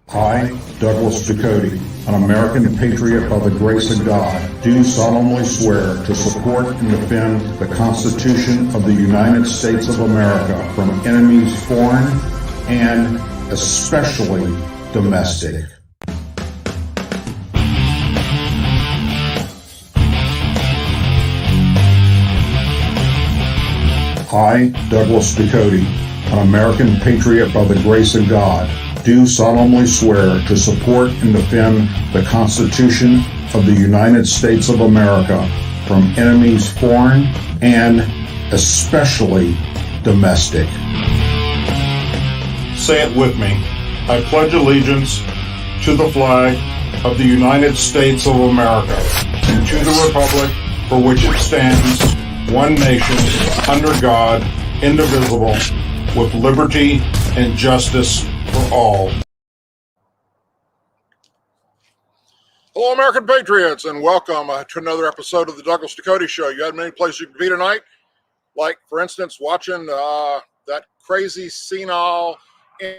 I, Douglas Ducote, an American patriot by the grace of God, do solemnly swear to support and defend the Constitution of the United States of America from enemies foreign and especially domestic. I, Douglas Ducote, an American patriot by the grace of God, do solemnly swear to support and defend the Constitution of the United States of America from enemies foreign and especially domestic. Say it with me. I pledge allegiance to the flag of the United States of America and to the republic for which it stands, one nation, under God, indivisible, with liberty and justice for all. Hello, American Patriots, and welcome to another episode of the Douglas Ducote Show. You had many places you could be tonight, like, for instance, watching that crazy, senile,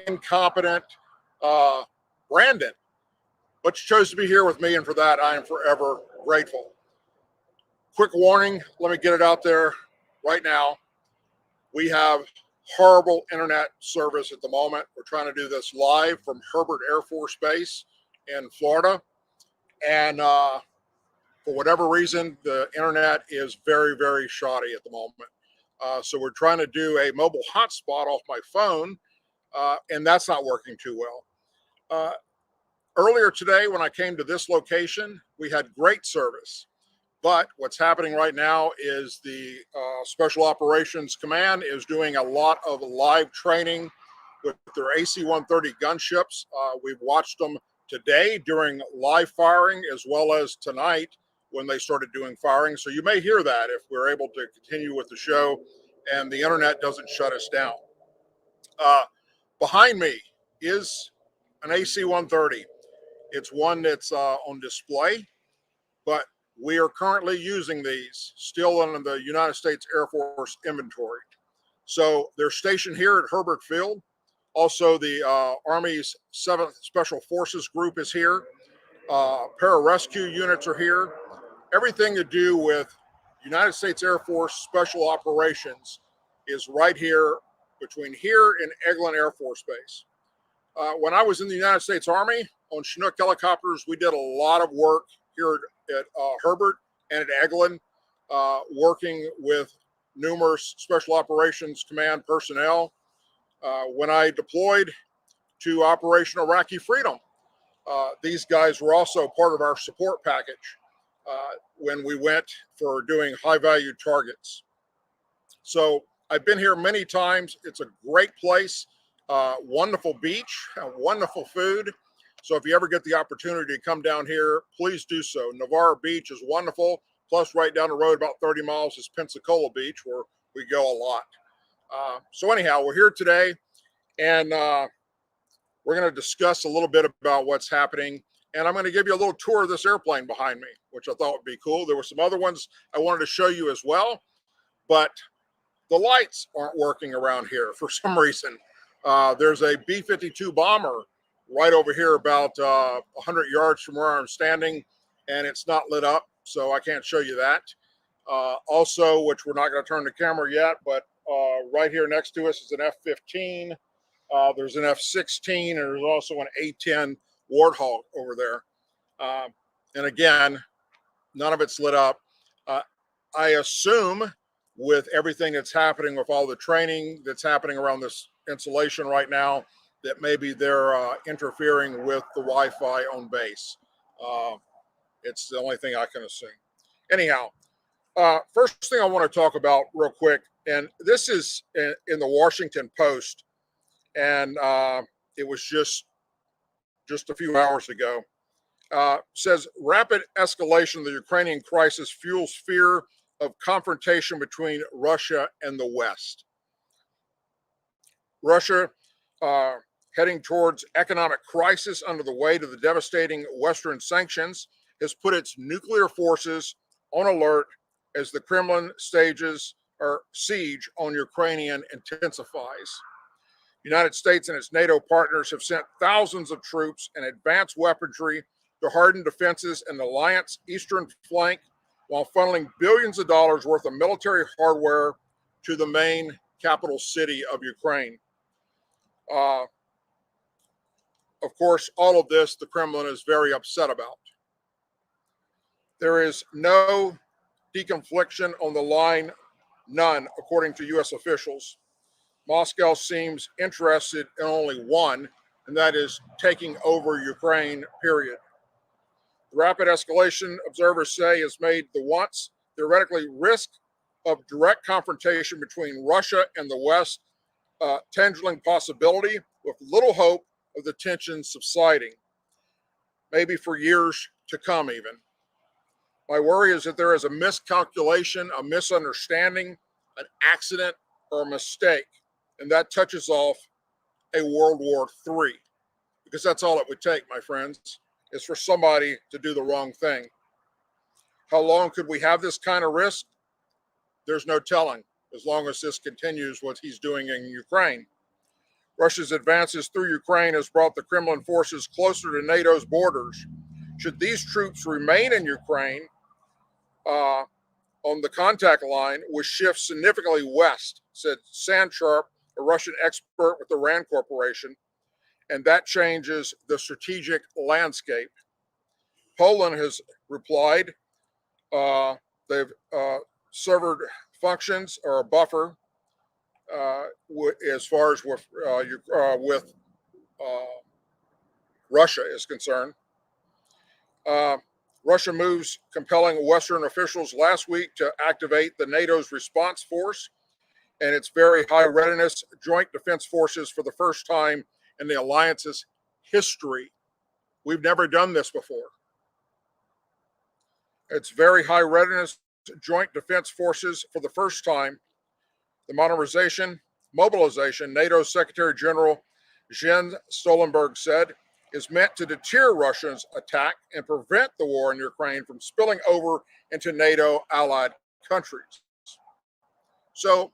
incompetent Brandon. But you chose to be here with me, and for that, I am forever grateful. Quick warning, let me get it out there right now. We have horrible internet service at the moment. We're trying to do this live from Hurlburt Air Force Base in Florida. And for whatever reason, the internet is very, very shoddy at the moment. So we're trying to do a mobile hotspot off my phone, and that's not working too well. Earlier today, when I came to this location, we had great service. But what's happening right now is the Special Operations Command is doing a lot of live training with their AC-130 gunships. We've watched them today during live firing as well as tonight when they started doing firing. So you may hear that if we're able to continue with the show and the internet doesn't shut us down. Behind me is an AC-130. It's one that's on display, but we are currently using these still in the United States Air Force inventory. So they're stationed here at Herbert Field. Also, the Army's 7th Special Forces Group is here. Pararescue units are here. Everything to do with United States Air Force Special Operations is right here between here and Eglin Air Force Base. When I was in the United States Army on Chinook helicopters, we did a lot of work here at Hurlburt and at Eglin, working with numerous Special Operations Command personnel. When I deployed to Operation Iraqi Freedom, these guys were also part of our support package when we went for doing high-value targets. So I've been here many times. It's a great place, wonderful beach, wonderful food. So if you ever get the opportunity to come down here, please do so. Navarre Beach is wonderful. Plus, right down the road, about 30 miles, is Pensacola Beach, where we go a lot. So anyhow, we're here today, and we're going to discuss a little bit about what's happening. And I'm going to give you a little tour of this airplane behind me, which I thought would be cool. There were some other ones I wanted to show you as well, but the lights aren't working around here for some reason. There's a B-52 bomber right over here about 100 yards from where I'm standing, and it's not lit up, so I can't show you that. Also, which we're not going to turn the camera yet, but right here next to us is an F-15. There's an F-16, and there's also an A-10 Warthog over there. And again, none of it's lit up. I assume with everything that's happening, with all the training that's happening around this installation right now, that maybe they're interfering with the Wi-Fi on base. It's the only thing I can assume. Anyhow, first thing I want to talk about real quick, and this is in the Washington Post, and it was just a few hours ago. Says, rapid escalation of the Ukrainian crisis fuels fear of confrontation between Russia and the West. Russia, heading towards economic crisis under the weight of the devastating Western sanctions, has put its nuclear forces on alert as the Kremlin stages or siege on Ukraine intensifies. United States and its NATO partners have sent thousands of troops and advanced weaponry to harden defenses in the alliance eastern flank, while funneling billions of dollars worth of military hardware to the main capital city of Ukraine. Of course, all of this the Kremlin is very upset about. There is no deconfliction on the line, none, according to U.S. officials. Moscow seems interested in only one, and that is taking over Ukraine, period. The rapid escalation, observers say, has made the once theoretically risk of direct confrontation between Russia and the West a tangling possibility, with little hope of the tension subsiding, maybe for years to come even. My worry is that there is a miscalculation, a misunderstanding, an accident, or a mistake, and that touches off a World War III, because that's all it would take, my friends, is for somebody to do the wrong thing. How long could we have this kind of risk? There's no telling, as long as this continues what he's doing in Ukraine. Russia's advances through Ukraine has brought the Kremlin forces closer to NATO's borders. Should these troops remain in Ukraine on the contact line, would shift significantly west, said Sandsharp, a Russian expert with the RAND Corporation, and that changes the strategic landscape. Poland has replied. They've severed functions or a buffer as far as with Russia is concerned. Russia moves compelling Western officials last week to activate the NATO's response force and its very high readiness joint defense forces for the first time in the alliance's history. We've never done this before. Its very high readiness joint defense forces for the first time. The mobilization, NATO Secretary General Jens Stoltenberg said, is meant to deter Russia's attack and prevent the war in Ukraine from spilling over into NATO allied countries. So,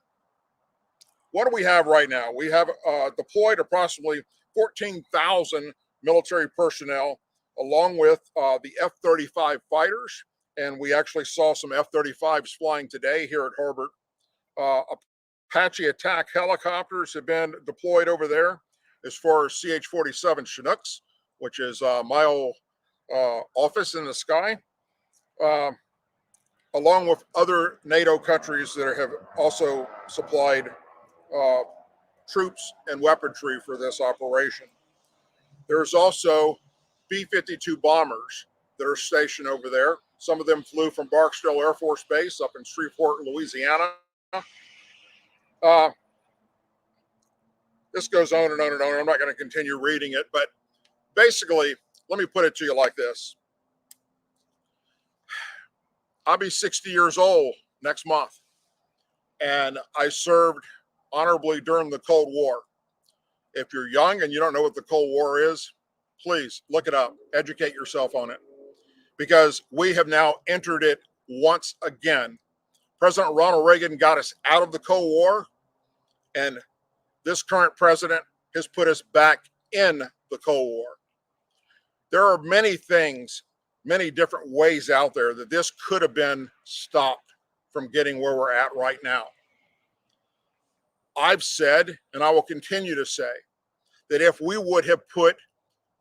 what do we have right now? We have deployed approximately 14,000 military personnel, along with the F-35 fighters, and we actually saw some F-35s flying today here at Hurlburt. Apache attack helicopters have been deployed over there, as far as CH-47 Chinooks, which is my old office in the sky, along with other NATO countries that have also supplied troops and weaponry for this operation. There's also B-52 bombers that are stationed over there. Some of them flew from Barksdale Air Force Base up in Shreveport, Louisiana. This goes on and on and on. I'm not going to continue reading it, but basically, let me put it to you like this. I'll be 60 years old next month, and I served honorably during the Cold War. If you're young and you don't know what the Cold War is, please look it up, educate yourself on it, because we have now entered it once again. President Ronald Reagan got us out of the Cold War, and this current president has put us back in the Cold War. There are many things, many different ways out there that this could have been stopped from getting where we're at right now. I've said, and I will continue to say, that if we would have put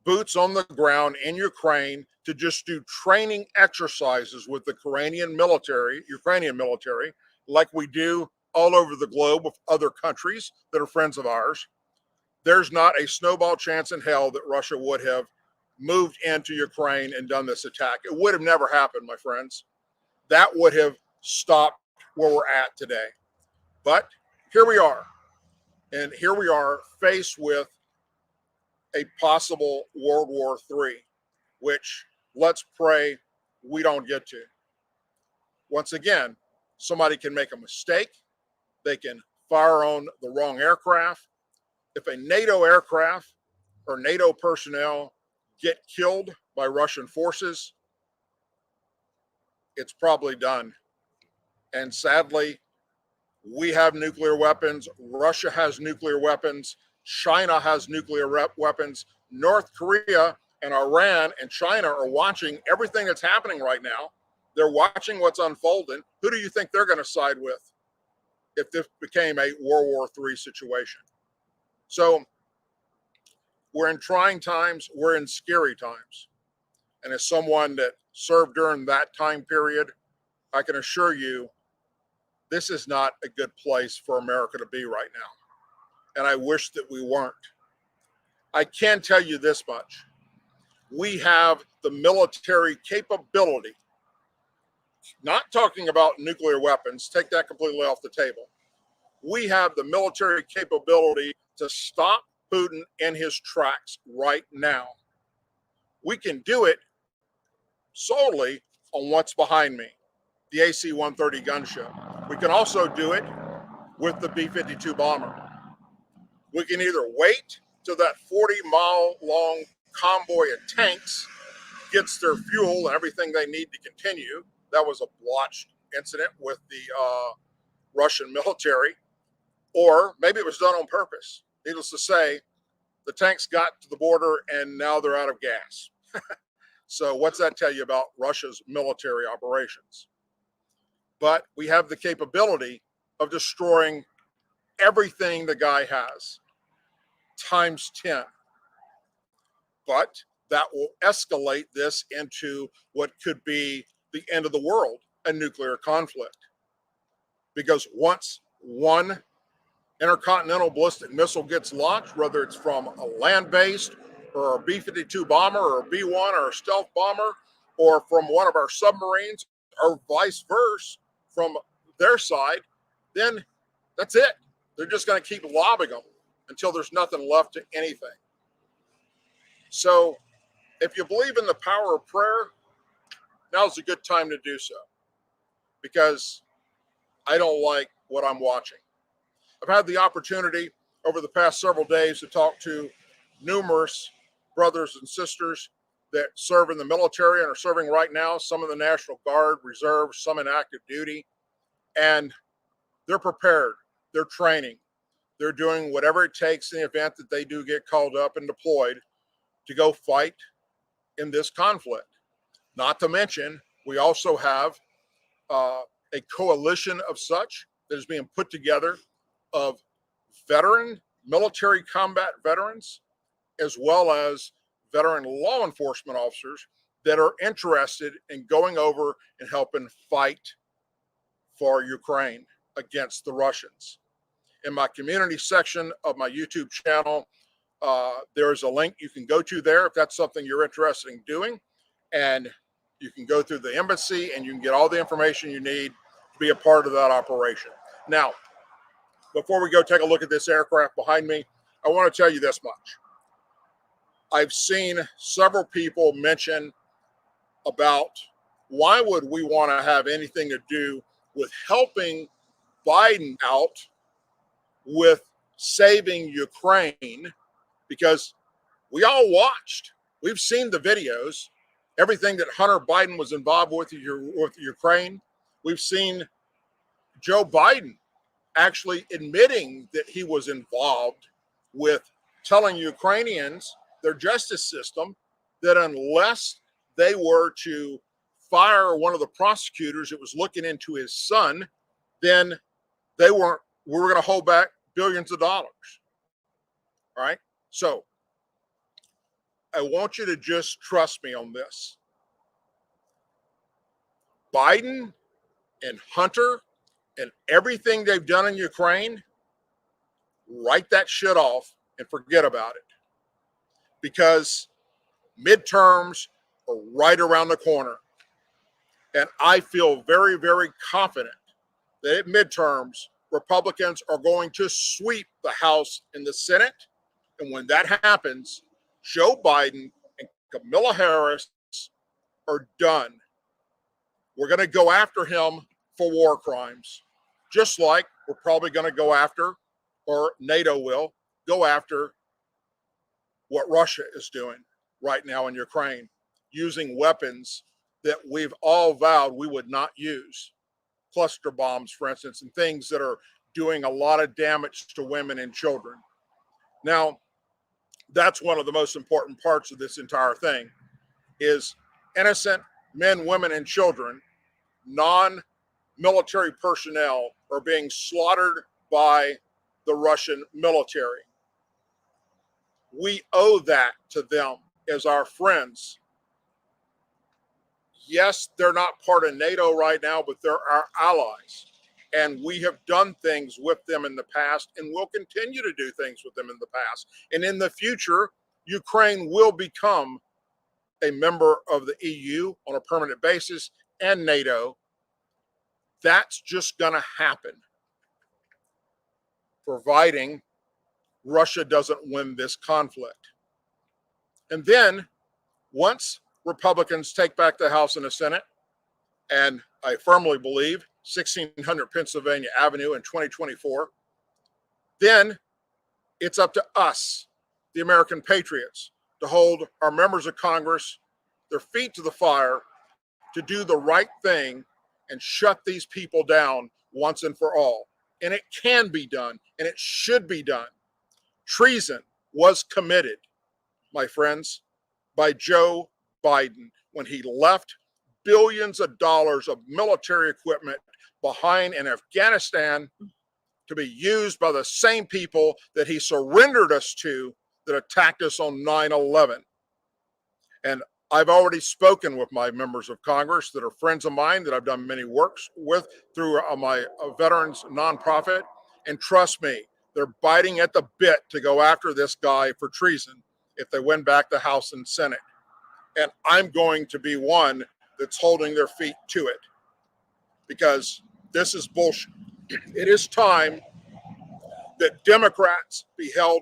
boots on the ground in Ukraine to just do training exercises with the Ukrainian military, like we do all over the globe with other countries that are friends of ours, there's not a snowball chance in hell that Russia would have moved into Ukraine and done this attack. It would have never happened, my friends. That would have stopped where we're at today. But here we are. And here we are faced with a possible World War III, which let's pray we don't get to. Once again, somebody can make a mistake. They can fire on the wrong aircraft. If a NATO aircraft or NATO personnel get killed by Russian forces, it's probably done. And sadly, we have nuclear weapons. Russia has nuclear weapons. China has nuclear weapons. North Korea and Iran and China are watching everything that's happening right now. They're watching what's unfolding. Who do you think they're going to side with if this became a World War III situation? So we're in trying times. We're in scary times. And as someone that served during that time period, I can assure you, this is not a good place for America to be right now. And I wish that we weren't. I can tell you this much. We have the military capability, not talking about nuclear weapons, take that completely off the table. We have the military capability to stop Putin in his tracks right now. We can do it solely on what's behind me, the AC-130 gunship. We can also do it with the B-52 bomber. We can either wait till that 40-mile-long convoy of tanks gets their fuel and everything they need to continue. That was a botched incident with the Russian military. Or maybe it was done on purpose. Needless to say, the tanks got to the border and now they're out of gas. So what's that tell you about Russia's military operations? But we have the capability of destroying everything the guy has, times 10. But that will escalate this into what could be the end of the world, a nuclear conflict. Because once one intercontinental ballistic missile gets launched, whether it's from a land-based or a B-52 bomber or a B-1 or a stealth bomber, or from one of our submarines, or vice versa from their side, then that's it. They're just going to keep lobbing them until there's nothing left to anything. So if you believe in the power of prayer, now's a good time to do so, because I don't like what I'm watching. I've had the opportunity over the past several days to talk to numerous brothers and sisters that serve in the military and are serving right now, some in the National Guard, Reserve, some in active duty, and they're prepared, they're training, they're doing whatever it takes in the event that they do get called up and deployed to go fight in this conflict. Not to mention, we also have a coalition of such that is being put together of veteran military combat veterans, as well as veteran law enforcement officers that are interested in going over and helping fight for Ukraine against the Russians. In my community section of my YouTube channel, there's a link you can go to there if that's something you're interested in doing. And you can go through the embassy and you can get all the information you need to be a part of that operation. Now, before we go take a look at this aircraft behind me, I want to tell you this much. I've seen several people mention about why would we want to have anything to do with helping Biden out with saving Ukraine, because we all watched. We've seen the videos, everything that Hunter Biden was involved with Ukraine. We've seen Joe Biden actually admitting that he was involved with telling Ukrainians, their justice system, that unless they were to fire one of the prosecutors that was looking into his son, then we were going to hold back billions of dollars. All right. So I want you to just trust me on this. Biden and Hunter and everything they've done in Ukraine, write that shit off and forget about it. Because midterms are right around the corner. And I feel very, very confident that at midterms, Republicans are going to sweep the House and the Senate. And when that happens, Joe Biden and Kamala Harris are done. We're going to go after him for war crimes, just like we're probably going to go after, or NATO will go after, what Russia is doing right now in Ukraine, using weapons that we've all vowed we would not use. Cluster bombs, for instance, and things that are doing a lot of damage to women and children. Now, that's one of the most important parts of this entire thing is innocent men, women, and children, non-military personnel are being slaughtered by the Russian military. We owe that to them as our friends. Yes, they're not part of NATO right now, but they're our allies. And we have done things with them in the past and will continue to do things with them in the past. And in the future, Ukraine will become a member of the EU on a permanent basis and NATO. That's just going to happen, providing Russia doesn't win this conflict. And then once Republicans take back the House and the Senate, and I firmly believe 1600 Pennsylvania Avenue in 2024, then it's up to us, the American patriots, to hold our members of Congress, their feet to the fire, to do the right thing and shut these people down once and for all. And it can be done, and it should be done. Treason was committed, my friends, by Joe Biden when he left billions of dollars of military equipment behind in Afghanistan to be used by the same people that he surrendered us to that attacked us on 9/11. And I've already spoken with my members of Congress that are friends of mine that I've done many works with through my veterans nonprofit. And trust me, they're biting at the bit to go after this guy for treason if they win back the House and Senate. And I'm going to be one that's holding their feet to it because this is bullshit. It is time that Democrats be held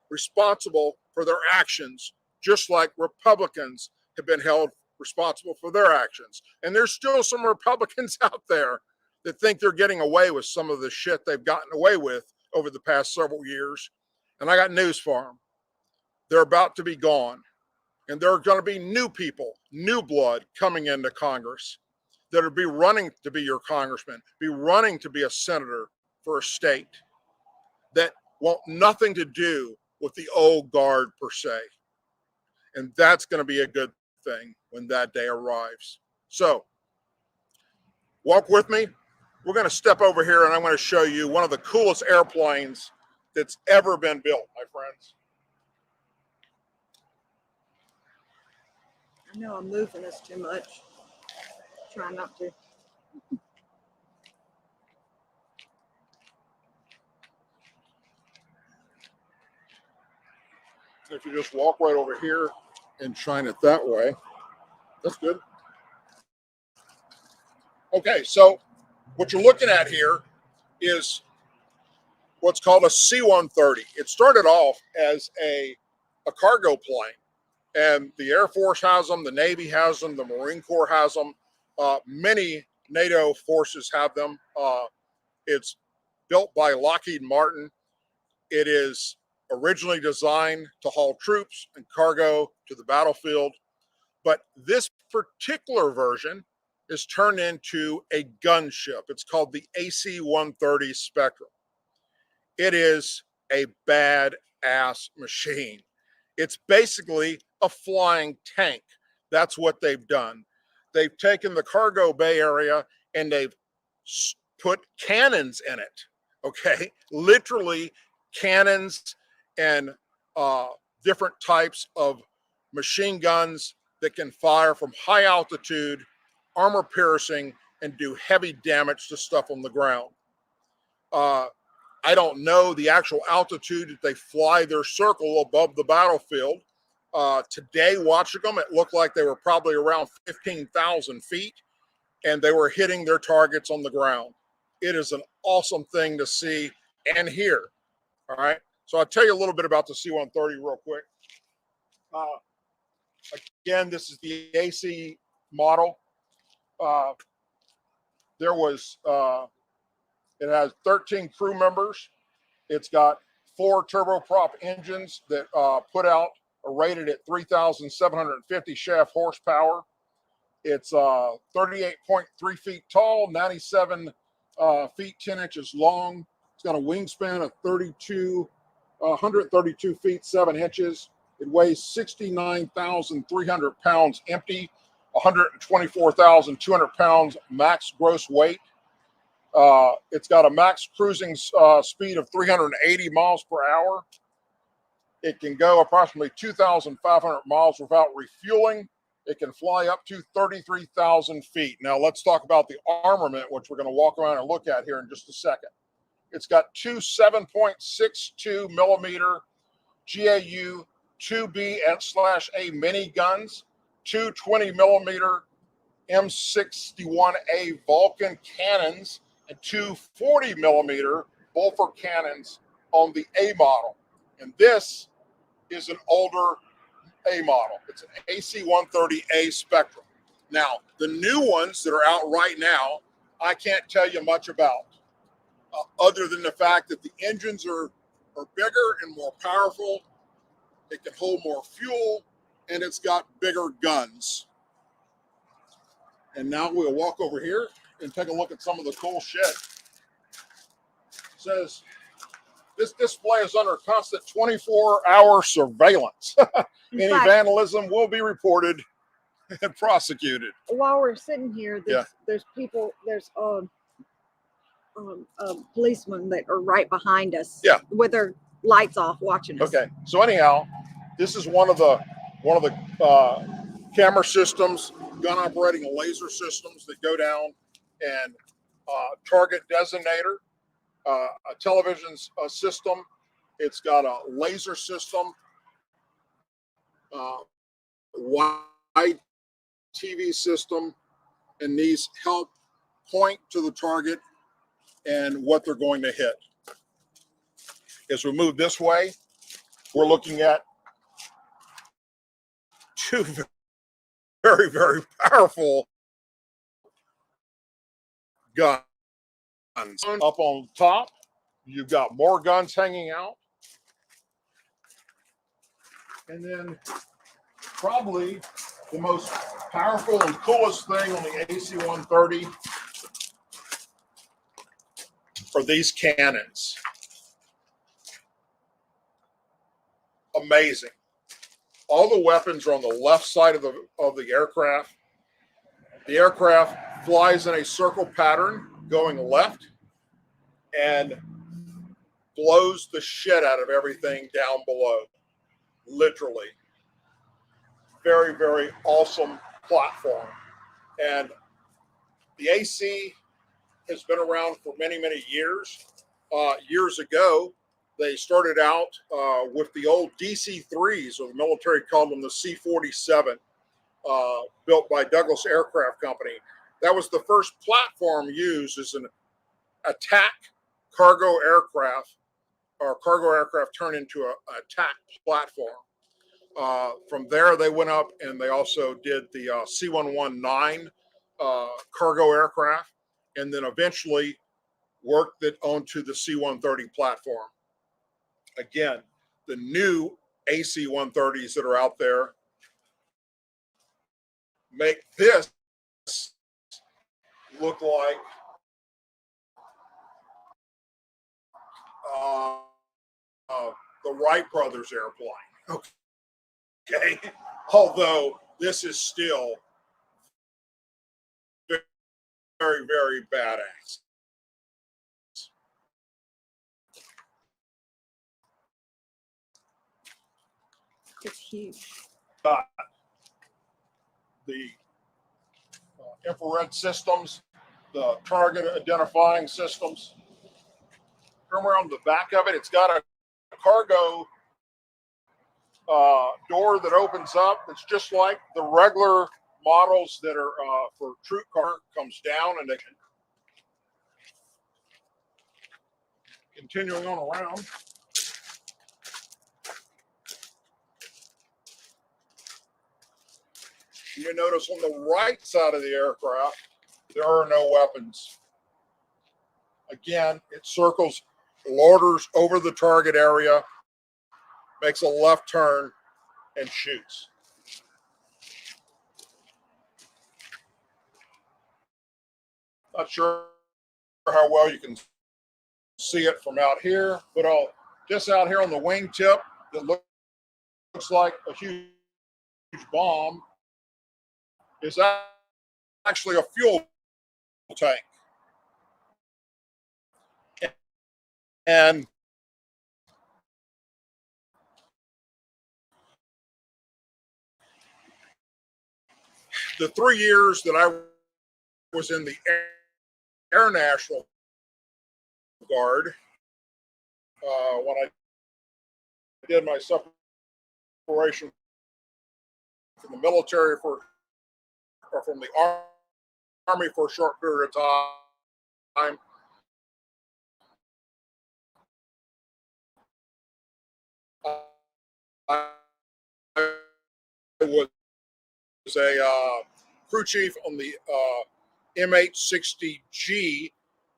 responsible for their actions, just like Republicans have been held responsible for their actions. And there's still some Republicans out there that think they're getting away with some of the shit they've gotten away with over the past several years. And I got news for them. They're about to be gone. And there are going to be new people, new blood coming into Congress that will be running to be your congressman, be running to be a senator for a state that want nothing to do with the old guard per se. And that's going to be a good thing when that day arrives. So walk with me. We're going to step over here and I'm going to show you one of the coolest airplanes that's ever been built, my friends. I know I'm moving this too much. Try not to. If you just walk right over here and shine it that way, that's good. Okay, so what you're looking at here is what's called a C-130. It started off as a cargo plane, and the Air Force has them, the Navy has them, the Marine Corps has them. Many NATO forces have them. It's built by Lockheed Martin. It is originally designed to haul troops and cargo to the battlefield, but this particular version is turned into a gunship. It's called the AC-130 Spectrum. It is a badass machine. It's basically a flying tank. That's what they've done. They've taken the cargo bay area and they've put cannons in it, okay? Literally cannons and different types of machine guns that can fire from high altitude, armor piercing, and do heavy damage to stuff on the ground. I don't know the actual altitude that they fly their circle above the battlefield. Today, watching them, it looked like they were probably around 15,000 feet, and they were hitting their targets on the ground. It is an awesome thing to see and hear. All right. So I'll tell you a little bit about the C-130 real quick. Again, this is the AC model. It has 13 crew members. It's got 4 turboprop engines that put out are rated at 3,750 shaft horsepower. It's 38.3 feet tall, 97 feet 10 inches long. It's got a wingspan of 32 132 feet 7 inches. It weighs 69,300 pounds empty, 124,200 pounds max gross weight. It's got a max cruising speed of 380 miles per hour. It can go approximately 2,500 miles without refueling. It can fly up to 33,000 feet. Now let's talk about the armament, which we're going to walk around and look at here in just a second. It's got two 7.62 millimeter GAU 2B/A mini guns, two 20 millimeter M61A Vulcan cannons, and two 40 millimeter Bofor cannons on the A model. And this is an older A model. It's an AC-130A Spectrum. Now, the new ones that are out right now, I can't tell you much about, other than the fact that the engines are bigger and more powerful. It can hold more fuel, and it's got bigger guns. And now we'll walk over here and take a look at some of the cool shit. It says, this display is under constant 24-hour surveillance. Any vandalism will be reported and prosecuted. While we're sitting here, there's people, there's policemen that are right behind us. Yeah. With their lights off, watching us. Okay. So anyhow, this is one of the camera systems, gun operating laser systems that go down and target designator, a television system. It's got a laser system, wide TV system, and these help point to the target and what they're going to hit. As we move this way, we're looking at two very, very powerful guns. Up on top, you've got more guns hanging out. And then probably the most powerful and coolest thing on the AC-130 are these cannons. Amazing. All the weapons are on the left side of the aircraft. The aircraft flies in a circle pattern going left and blows the shit out of everything down below. Literally. Very, very awesome platform. And the AC has been around for many, many years. Years ago, they started out with the old DC-3s, or the military called them the C-47, built by Douglas Aircraft Company. That was the first platform used as an attack cargo aircraft, or cargo aircraft turned into an attack platform. From there, they went up and they also did the C-119 cargo aircraft, and then eventually worked it onto the C-130 platform. Again, the new AC-130s that are out there make this look like the Wright brothers airplane. Okay, although this is still very, very badass. It's huge. The infrared systems, the target identifying systems. Come around the back of it, it's got a cargo door that opens up. It's just like the regular models that are for troop car. Comes down and they can. Continuing on around. You notice on the right side of the aircraft, there are no weapons. Again, it circles, loiters over the target area, makes a left turn, and shoots. Not sure how well you can see it from out here, but I'll This out here on the wingtip that looks like a huge bomb is actually a fuel tank. And the 3 years that I was in the Air National Guard, when I did my separation from the military or from the Army for a short period of time, I was a crew chief on the M860G,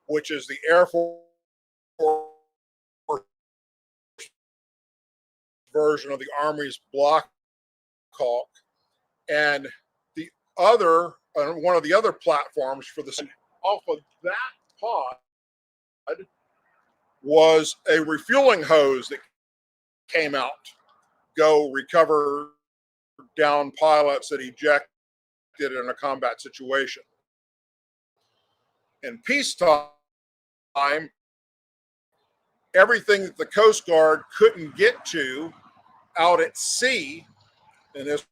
which is the Air Force version of the Army's Black Hawk. And the other, one of the other platforms for the off of that pod was a refueling hose that came out, go recover down pilots that ejected in a combat situation. In peacetime, everything that the Coast Guard couldn't get to out at sea, and this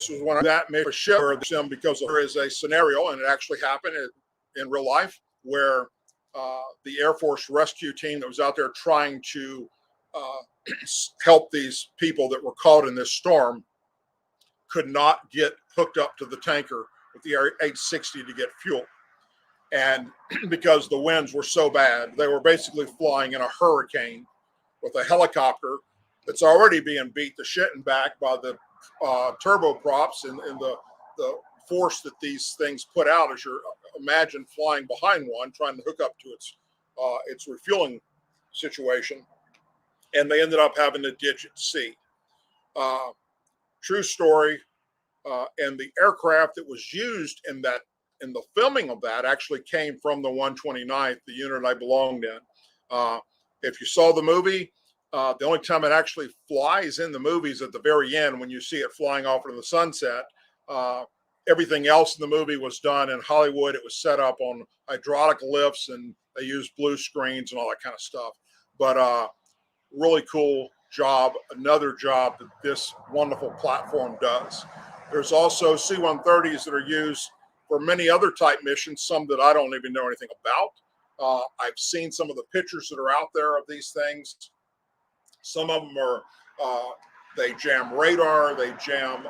was one of that made a ship them, because there is a scenario, and it actually happened in real life, where the Air Force rescue team that was out there trying to help these people that were caught in this storm could not get hooked up to the tanker with the Air-860 to get fuel. And because the winds were so bad, they were basically flying in a hurricane with a helicopter that's already being beat to shit and back by the turboprops and the force that these things put out. As you imagine flying behind one, trying to hook up to its refueling situation, and they ended up having to ditch at sea. True story. And the aircraft that was used in the filming of that actually came from the 129th, the unit I belonged in. If you saw the movie, the only time it actually flies in the movie is at the very end when you see it flying off into the sunset. Everything else in the movie was done in Hollywood. It was set up on hydraulic lifts, and they used blue screens and all that kind of stuff. But really cool job, another job that this wonderful platform does. There's also C-130s that are used for many other type missions, some that I don't even know anything about. I've seen some of the pictures that are out there of these things. Some of them are, they jam radar, they jam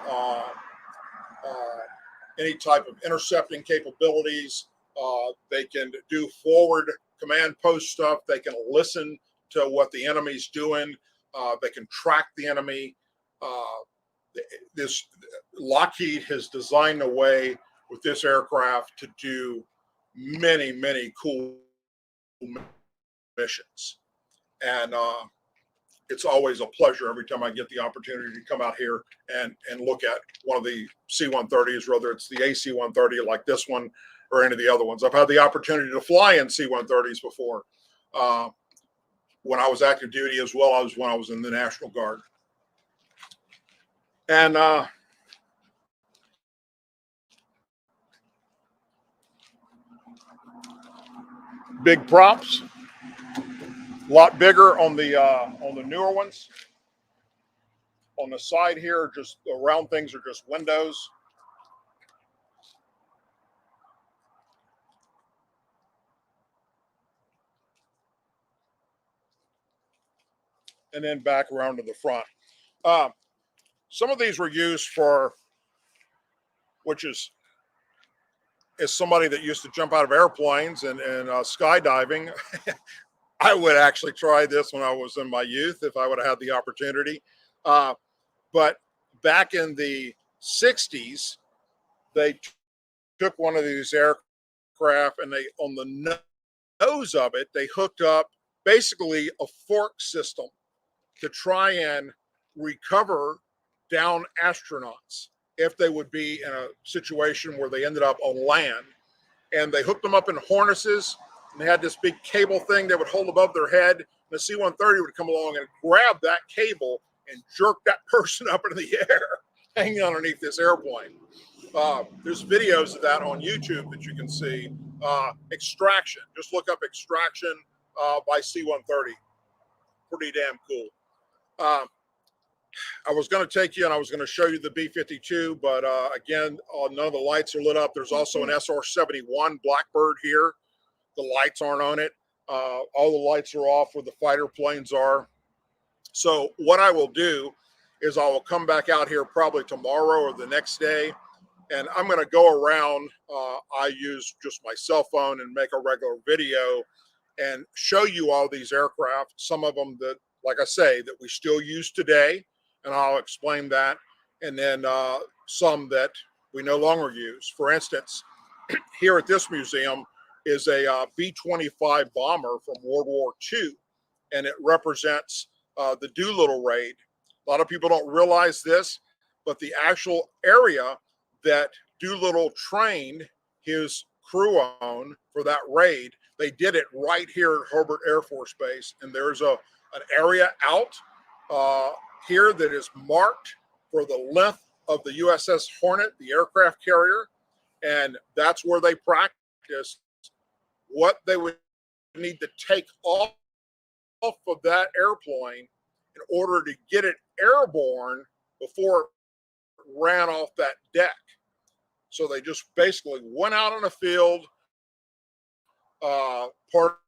any type of intercepting capabilities. They can do forward command post stuff. They can listen to what the enemy's doing. They can track the enemy. This Lockheed has designed a way with this aircraft to do many, many cool missions. And it's always a pleasure every time I get the opportunity to come out here and look at one of the C-130s, whether it's the AC-130 like this one or any of the other ones. I've had the opportunity to fly in C-130s before. When I was active duty, as well as when I was in the National Guard. And big props, a lot bigger on the newer ones. On the side here, just the round things are just windows. And then back around to the front. Some of these were used for, which is as somebody that used to jump out of airplanes and skydiving, I would actually try this when I was in my youth if I would have had the opportunity. But back in the 60s, they took one of these aircraft and they, on the nose of it, they hooked up basically a fork system to try and recover down astronauts if they would be in a situation where they ended up on land. And they hooked them up in harnesses, and they had this big cable thing they would hold above their head. And the C-130 would come along and grab that cable and jerk that person up into the air, hanging underneath this airplane. There's videos of that on YouTube that you can see. Extraction, just look up extraction by C-130. Pretty damn cool. I was going to take you and I was going to show you the B-52, but again, none of the lights are lit up. There's also an SR-71 Blackbird here. The lights aren't on it. All the lights are off where the fighter planes are. So what I will do is I will come back out here probably tomorrow or the next day, and I'm going to go around. I use just my cell phone and make a regular video and show you all these aircraft, some of them that, like I say, that we still use today, and I'll explain that, and then some that we no longer use. For instance, here at this museum is a B-25 bomber from World War II, and it represents the Doolittle raid. A lot of people don't realize this, but the actual area that Doolittle trained his crew on for that raid, they did it right here at Hurlburt Air Force Base, and there's an area out here that is marked for the length of the USS Hornet, the aircraft carrier, and that's where they practiced what they would need to take off of that airplane in order to get it airborne before it ran off that deck. So they just basically went out on the field, part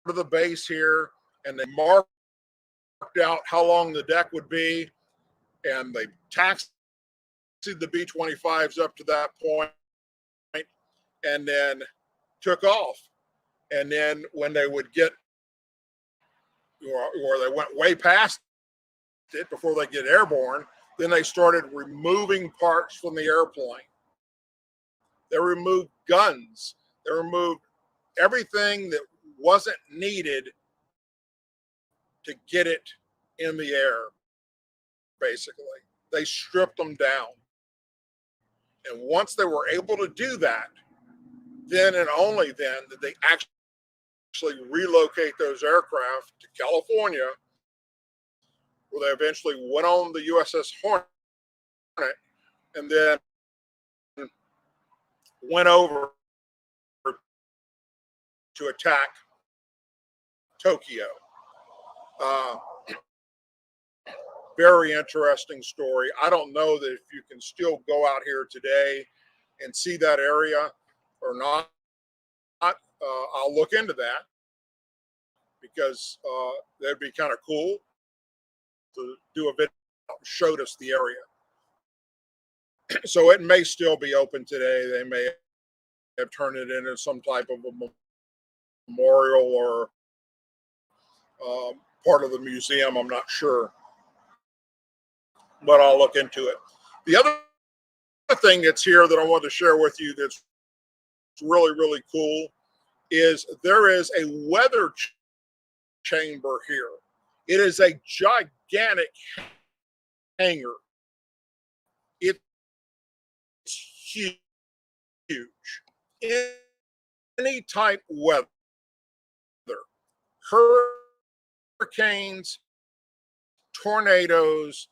of the base here, and they marked out how long the deck would be, and they taxied the B-25s up to that point, and then took off. And then when they would get, or they went way past it before they get airborne, then they started removing parts from the airplane. They removed guns. They removed everything that wasn't needed to get it in the air, basically. They stripped them down. And once they were able to do that, then and only then did they actually relocate those aircraft to California, where they eventually went on the USS Hornet and then went over to attack Tokyo. Very interesting story. I don't know that if you can still go out here today and see that area or not. I'll look into that because that'd be kind of cool to do a video that showed us the area. So it may still be open today. They may have turned it into some type of a memorial or part of the museum. I'm not sure, but I'll look into it. The other thing that's here that I want to share with you that's really, really cool is there is a weather chamber here. It is a gigantic hangar. It's huge. Any type weather, hurricanes, tornadoes,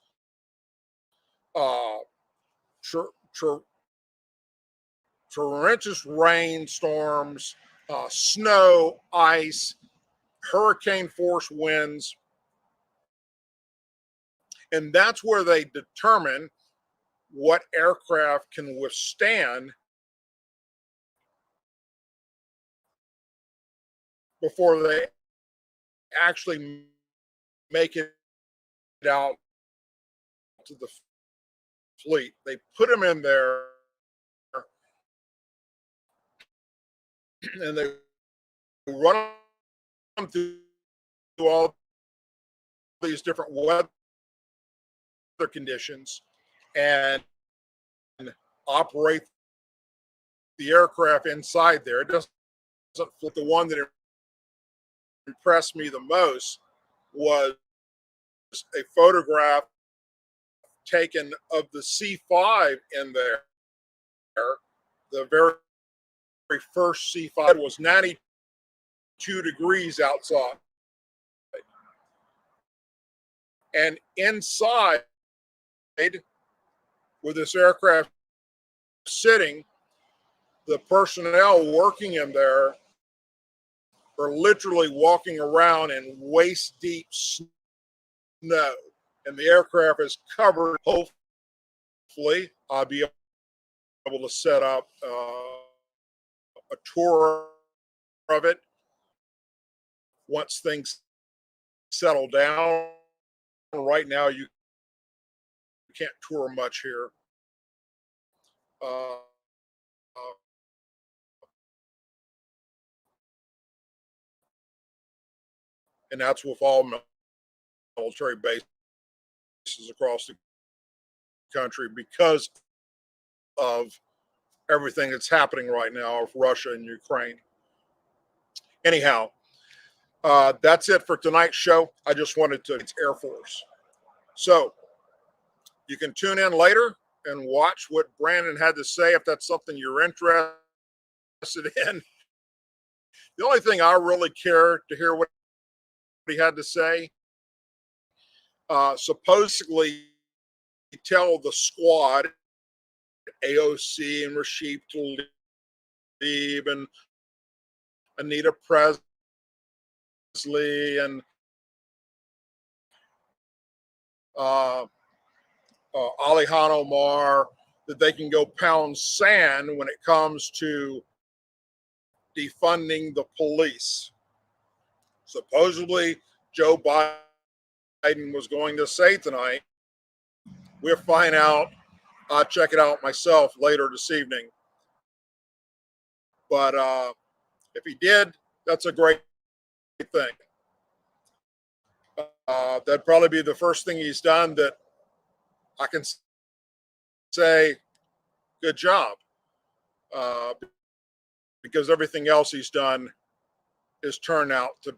torrential rainstorms, snow, ice, hurricane force winds. And that's where they determine what aircraft can withstand before they actually make it out to the fleet. They put them in there and they run them through all these different weather conditions and operate the aircraft inside there. It doesn't. The one that impressed me the most was a photograph taken of the C5 in there. The very first C5 was 92 degrees outside. And inside, with this aircraft sitting, the personnel working in there are literally walking around in waist-deep snow. And the aircraft is covered. Hopefully, I'll be able to set up a tour of it once things settle down. Right now, you can't tour much here. And that's with all military bases across the country because of everything that's happening right now with Russia and Ukraine. Anyhow, that's it for tonight's show. I just wanted to, it's Air Force. So you can tune in later and watch what Brandon had to say if that's something you're interested in. The only thing I really care to hear what he had to say, supposedly tell the squad, AOC and Rashid Tlaib and Anita Presley and Alihan Omar, that they can go pound sand when it comes to defunding the police. Supposedly, Joe Biden was going to say tonight, we'll find out. I'll check it out myself later this evening. But if he did, that's a great thing. That'd probably be the first thing he's done that I can say, good job. Because everything else he's done has turned out to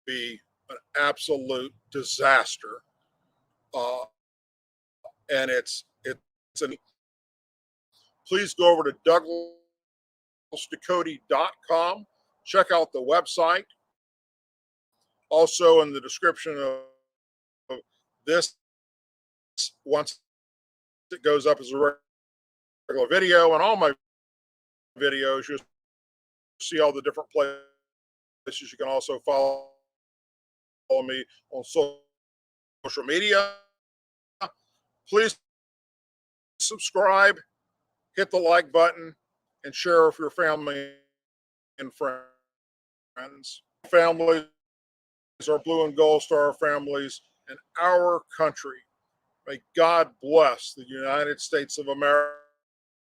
be an absolute disaster. And please go over to DouglasDucote.com. Check out the website. Also in the description of this, once it goes up as a regular video, and all my videos, you'll see all the different places. You can also follow me on social media. Please subscribe, hit the like button, and share with your family and friends. Families are Blue and Gold Star families in our country. May God bless the United States of America